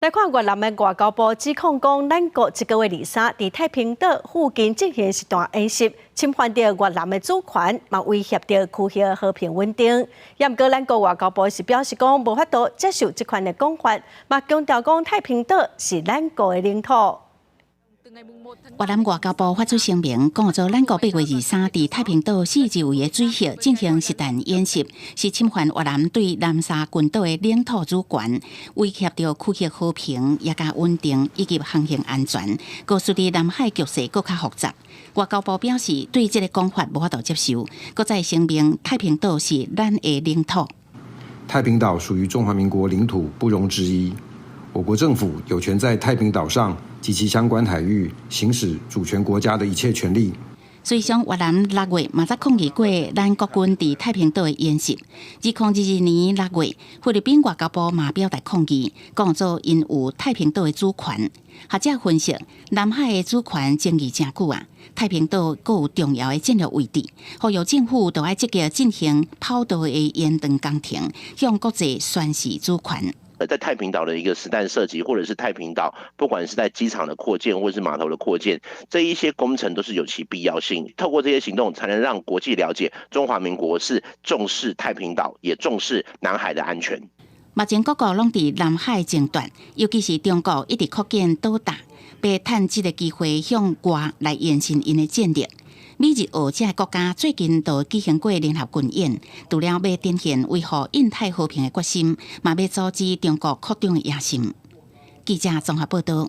来看越南的外交部指控讲，咱国这个月23在太平岛附近进行一段演习，侵犯到越南的主权，嘛威胁到区域和平稳定。也毋过，咱国外交部是表示讲，无法度接受这款的讲法，嘛强调讲太平岛是咱国的领土。 越南外交部发出声明，讲做咱国8月23伫太平岛40位的水域进行实弹演习，是侵犯越南对南沙群岛的领土主权，威胁到区域和平、也加稳定以及航行安全。告诉伫南海局势更加复杂。外交部表示，对这个讲法无法度接受，搁再声明太平岛是咱的领土。太平岛属于中华民国领土，不容置疑。我国政府有权在太平岛上及其相关海域行使主权国家的一切权利。随上越南6月嘛才抗议过咱国军伫太平岛的演习。2022年6月，菲律宾外交部嘛表达抗议，讲做因有太平岛的主权。学者分析，南海的主权争议真久啊，太平岛阁有重要的战略位置，呼吁政府就要积极进行跑道的延长工程，向国际宣示主权。 在太平岛的一个实弹射击，或者是太平岛，不管是在机场的扩建，或者是码头的扩建，这一些工程都是有其必要性。透过这些行动，才能让国际了解中华民国是重视太平岛，也重视南海的安全。目前各国拢伫南海争端，尤其是中国一直扩建岛大，要趁这个机会向外来延伸因的战略。 美日澳这国家最近都举行过联合军演，除了要展现维护印太和平的决心，嘛要阻止中国扩张的野心。记者综合报道。